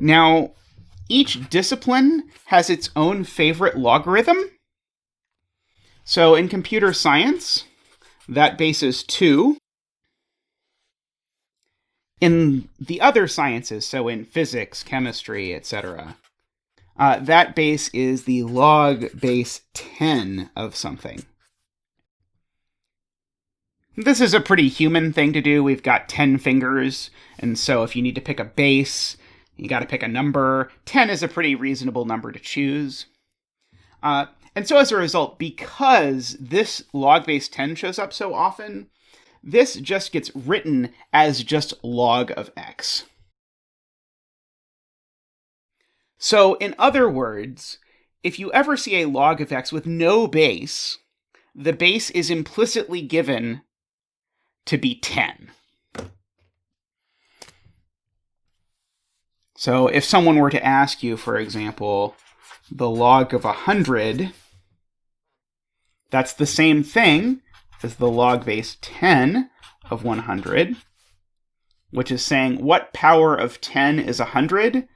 Now, each discipline has its own favorite logarithm. So in computer science, that base is 2. In the other sciences, so in physics, chemistry, etc., that base is the log base 10 of something. This is a pretty human thing to do. We've got 10 fingers, and so if you need to pick a base, you got to pick a number. 10 is a pretty reasonable number to choose. And so as a result, because this log base 10 shows up so often, this just gets written as just log of x. So in other words, if you ever see a log of x with no base, the base is implicitly given to be 10. So if someone were to ask you, for example, the log of 100, that's the same thing as the log base 10 of 100, which is saying what power of 10 is 100?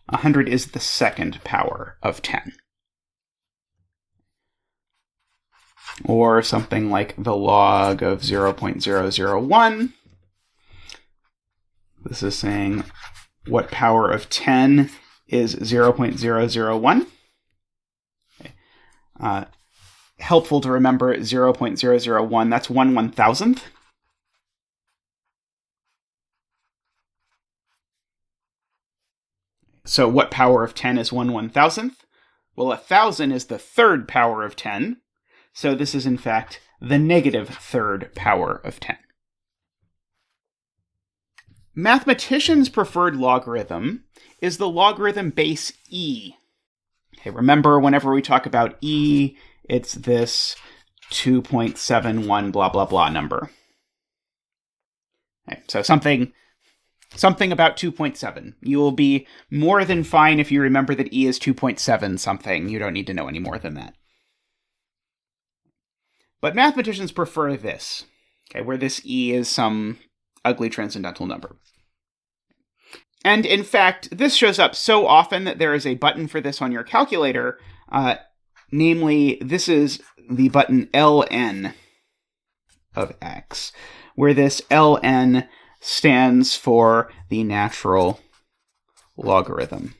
100 is the second power of 10. Or something like the log of 0.001. This is saying what power of 10 is 0.001. Okay. Helpful to remember 0.001, that's 1/1000th. So what power of 10 is 1/1000th? Well, 1,000 is the third power of 10. So this is, in fact, the negative third power of 10. Mathematicians' preferred logarithm is the logarithm base e. Okay, remember, whenever we talk about e, it's this 2.71 blah, blah, blah number. Okay, so something about 2.7. You will be more than fine if you remember that e is 2.7 something. You don't need to know any more than that. But mathematicians prefer this, okay, where this e is some ugly transcendental number. And in fact, this shows up so often that there is a button for this on your calculator. Namely, this is the button ln of x, where this ln stands for the natural logarithm.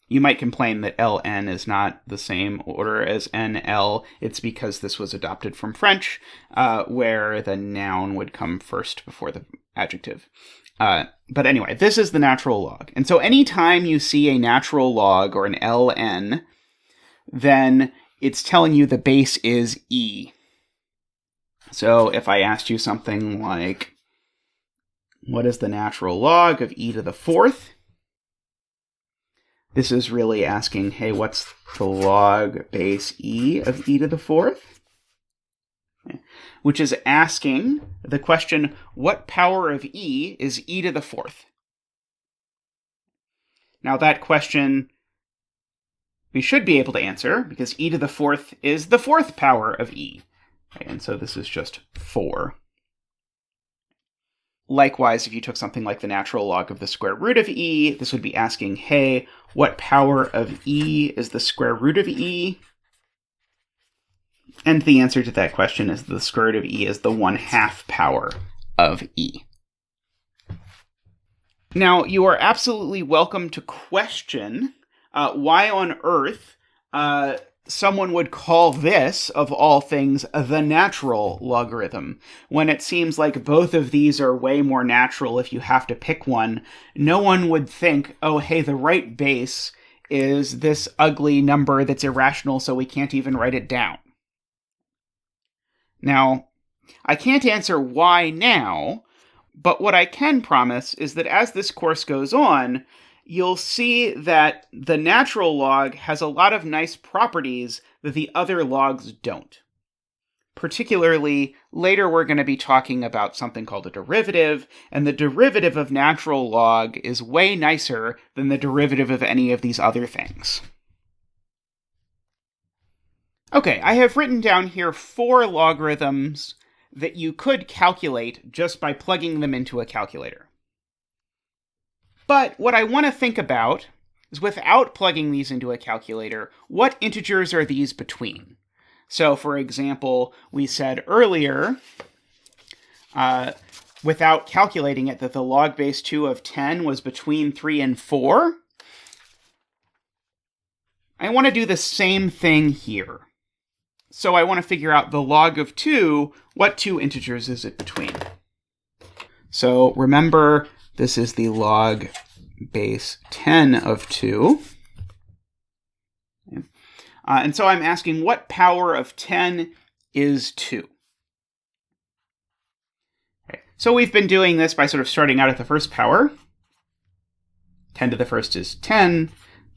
You might complain that ln is not the same order as nl. It's because this was adopted from French, where the noun would come first before the adjective. But anyway, this is the natural log. And so anytime you see a natural log or an ln, then it's telling you the base is e. So if I asked you something like, what is the natural log of e to the fourth? This is really asking, hey, what's the log base e of e to the fourth? Okay. Which is asking the question, what power of e is e to the fourth? Now that question we should be able to answer, because e to the fourth is the fourth power of e. Okay, and so this is just 4. Likewise, if you took something like the natural log of the square root of e, this would be asking, hey, what power of e is the square root of e? And the answer to that question is the square root of e is the 1/2 power of e. Now, you are absolutely welcome to question why on earth someone would call this, of all things, the natural logarithm, when it seems like both of these are way more natural if you have to pick one. No one would think, oh, hey, the right base is this ugly number that's irrational, so we can't even write it down. Now, I can't answer why now, but what I can promise is that as this course goes on, you'll see that the natural log has a lot of nice properties that the other logs don't. Particularly, later we're going to be talking about something called a derivative, and the derivative of natural log is way nicer than the derivative of any of these other things. Okay, I have written down here 4 logarithms that you could calculate just by plugging them into a calculator. But what I want to think about is, without plugging these into a calculator, what integers are these between? So, for example, we said earlier, without calculating it, that the log base 2 of 10 was between 3 and 4. I want to do the same thing here. So I want to figure out the log of 2, what two integers is it between? So remember, this is the log base 10 of 2. And so I'm asking, what power of 10 is 2? Okay. So we've been doing this by sort of starting out at the first power. 10 to the first is 10.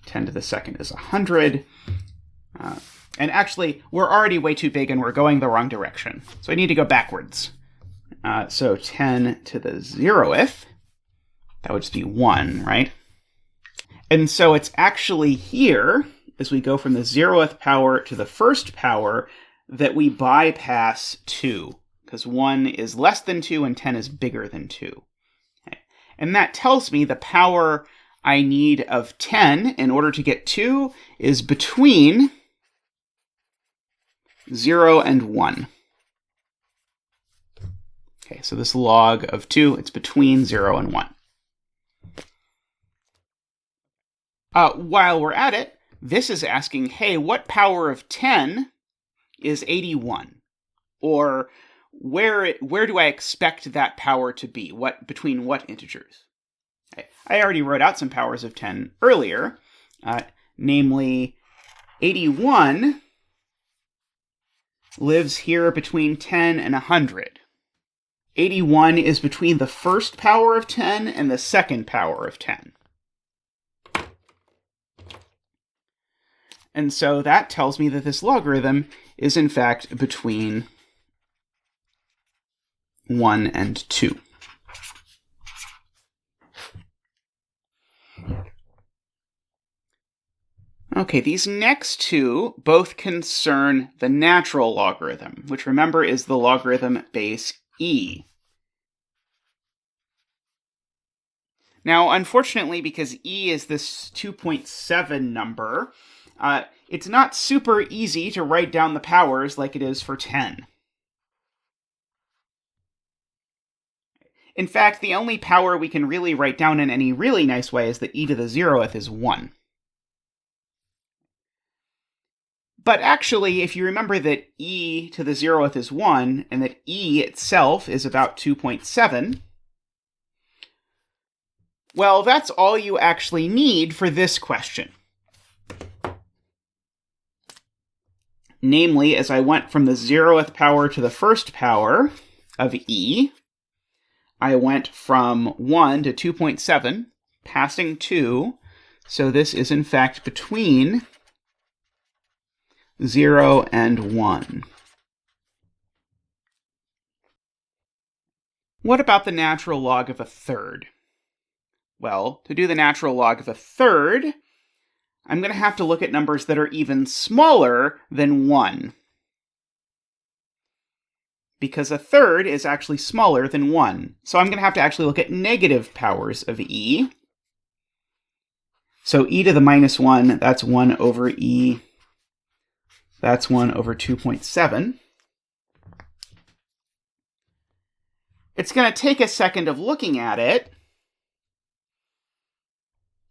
10 to the second is 100. And actually, we're already way too big and we're going the wrong direction. So I need to go backwards. So 10 to the 0th, that would just be 1, right? And so it's actually here, as we go from the 0th power to the first power, that we bypass 2. Because 1 is less than 2 and 10 is bigger than 2. Okay. And that tells me the power I need of 10 in order to get 2 is between 0 and 1. Okay, so this log of 2, it's between 0 and 1. While we're at it, this is asking, hey, what power of 10 is 81? Or where do I expect that power to be? Between what integers? Okay. I already wrote out some powers of 10 earlier, namely 81 lives here between 10 and 100. 81 is between the first power of 10 and the second power of 10. And so that tells me that this logarithm is in fact between 1 and 2. Okay, these next two both concern the natural logarithm, which remember is the logarithm base e. Now, unfortunately, because e is this 2.7 number, it's not super easy to write down the powers like it is for 10. In fact, the only power we can really write down in any really nice way is that e to the 0th is 1. But actually, if you remember that e to the 0th is 1, and that e itself is about 2.7, well, that's all you actually need for this question. Namely, as I went from the 0th power to the first power of e, I went from 1 to 2.7, passing 2, so this is in fact between 0 and 1. What about the natural log of a third? Well, to do the natural log of a third, I'm going to have to look at numbers that are even smaller than 1. Because a third is actually smaller than 1. So I'm going to have to actually look at negative powers of e. So e to the minus 1, that's 1 over e. That's 1 over 2.7. It's going to take a second of looking at it,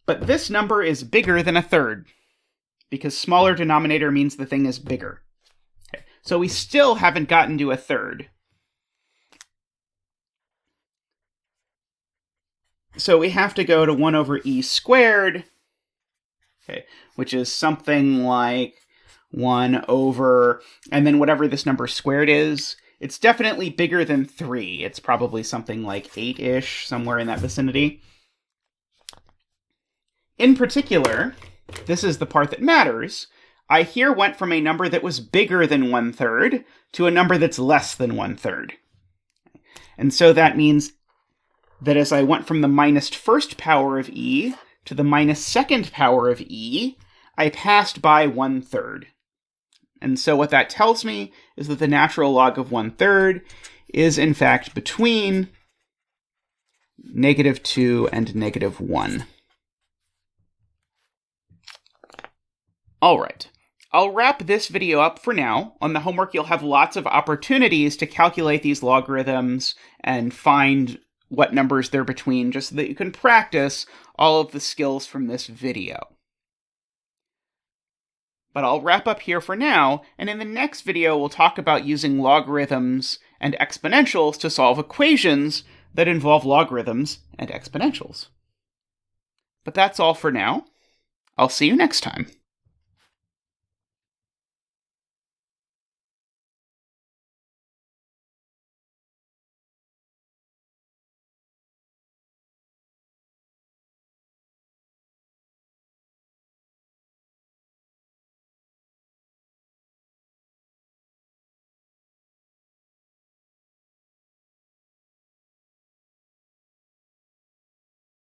but this number is bigger than a third, because smaller denominator means the thing is bigger. Okay. So we still haven't gotten to a third. So we have to go to 1 over e squared, okay, which is something like 1 over, and then whatever this number squared is. It's definitely bigger than 3. It's probably something like 8-ish, somewhere in that vicinity. In particular, this is the part that matters. I here went from a number that was bigger than 1/3 to a number that's less than 1/3. And so that means that as I went from the minus first power of e to the minus second power of e, I passed by 1/3. And so what that tells me is that the natural log of 1/3 is in fact between -2 and -1. All right. I'll wrap this video up for now. On the homework, you'll have lots of opportunities to calculate these logarithms and find what numbers they're between, just so that you can practice all of the skills from this video. But I'll wrap up here for now, and in the next video, we'll talk about using logarithms and exponentials to solve equations that involve logarithms and exponentials. But that's all for now. I'll see you next time.